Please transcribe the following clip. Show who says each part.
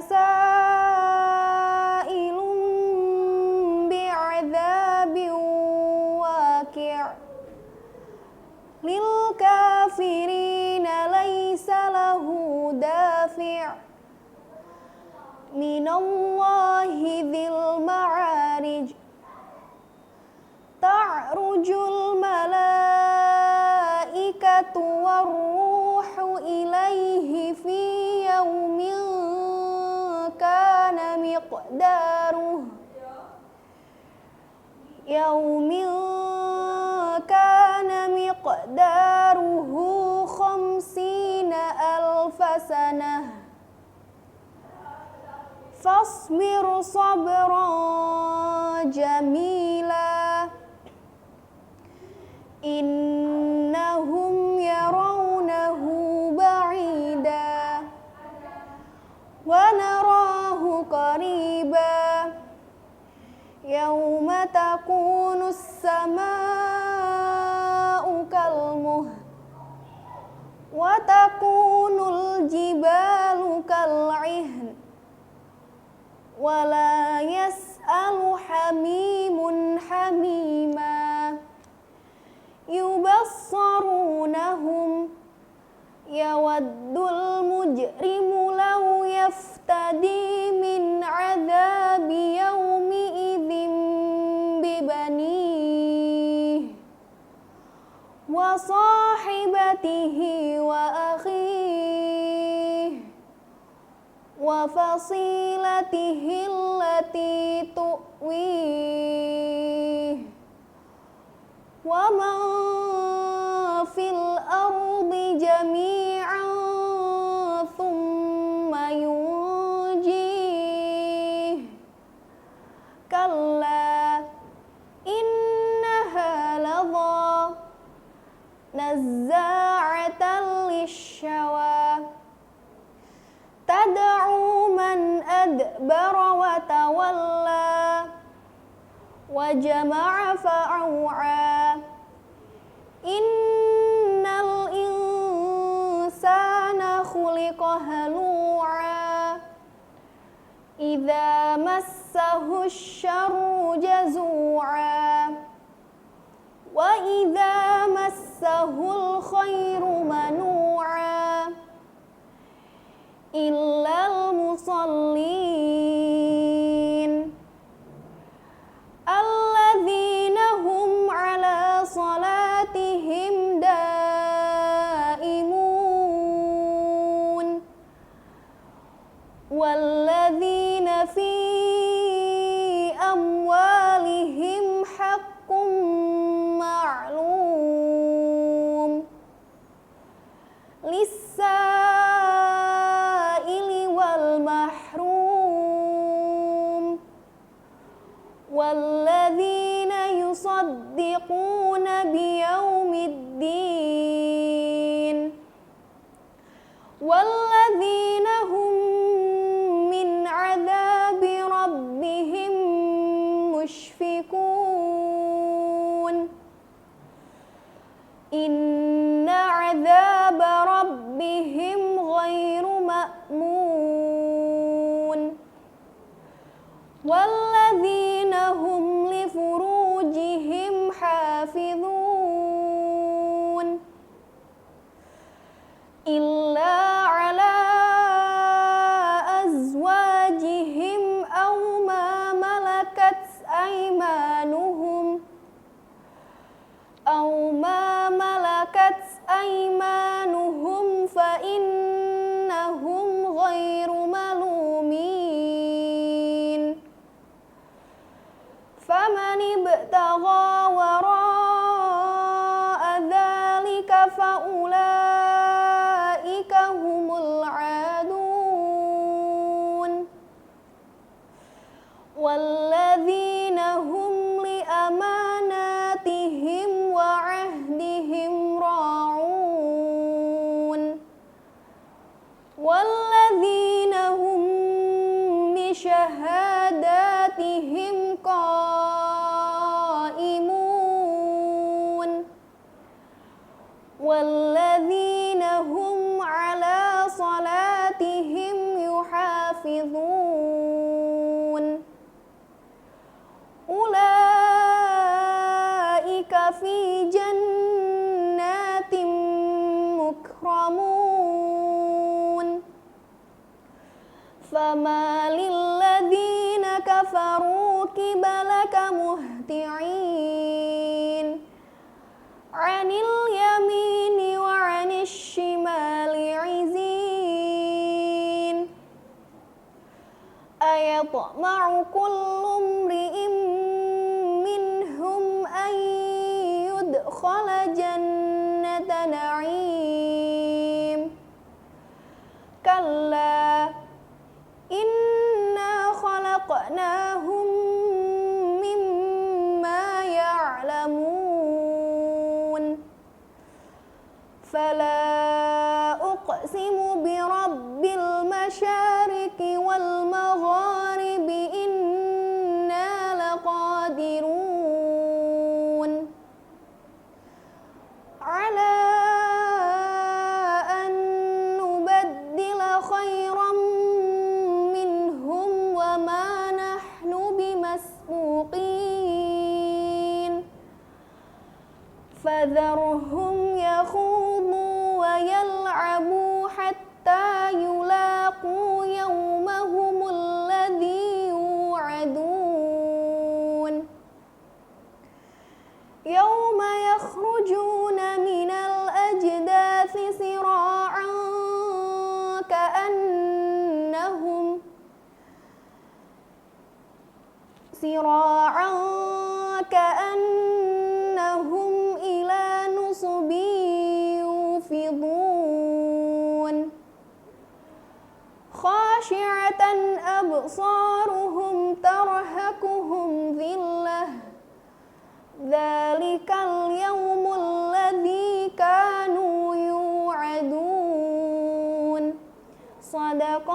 Speaker 1: sa'ilun bi'adzabin waqi'. Lil kafirina laisa lahu dafi'. Minallahi dzil ma'arij. Ta'rujul malaikatu warruhu ilaihi fi yaumin kana miqdaruhu khamsina alfa sanah. Fasbir sabran jamila. Innahum yarawnahu ba'ida wa narahu qariba. Yawma takunu as-samaa'u kalmuhl wa takunul jibalu kal'ihn wa la yas'alu hamimun hamima. Yubassarunahum yawaddul mujrimu law yaftadi min adzabi yaumi idzin bibanihi wa sahibatihi wa akhihi wa fasilatihi allati tu'wihi wa man fil ardi jami'an thumma yunjih. Kalla innaha ladha nazza'atan lishawa tad'u man adbara wa tawalla wa jama'a fa'au'a. Innal insana khuliqa halu'a idza massahu syarru jazu'a wa idza massahul khairu manu'a illal musallin alladzina hum ala salatihim daimun walladzina fi amwalihim haqqum ma'lum lis-sa'ili wal mahrum walladzina yusaddiquna biyaumiddin walladzina hum min adzabi rabbihim mushfiqun. Inna adzaba rabbihim ghairu ma'mun. Walladzina hum li furujihim hafizun illa ala azwajihim aw ma malakat aymanuhum fa innahum ghairu malumin. Faman ibtagha wara'a dzalika faulaika humul 'adun. Walladzina hum li amanatihim wa 'ahdihim ra'un. Walladzina hum bi syahadatihim qa'imun. Walladzina hum 'ala salatihim yuhafizun. ينبذون أولئك في جنات مكرمون فما للذين كفروا قبلك مهطعين عن اليمين وعن الشمال عزين أيطمع كل امرئ منهم أن يدخل جنة نعيم كلا إنا خلقناهم مما يعلمون فلا أقسم برب المشارق والمغارب إنا لقادرون على أن نبدل خيرا منهم وما نحن بمسبوقين فذرهم يخوضوا ويلعبوا حتى يلاقوا يومهم الذي يوعدون يوم يخرجون من الأجداث سراعا كأنهم إلى نصب يوفضون خاشعة أبصارهم ترهقهم ذلة ذلك اليوم الذي كانوا يوعدون صدق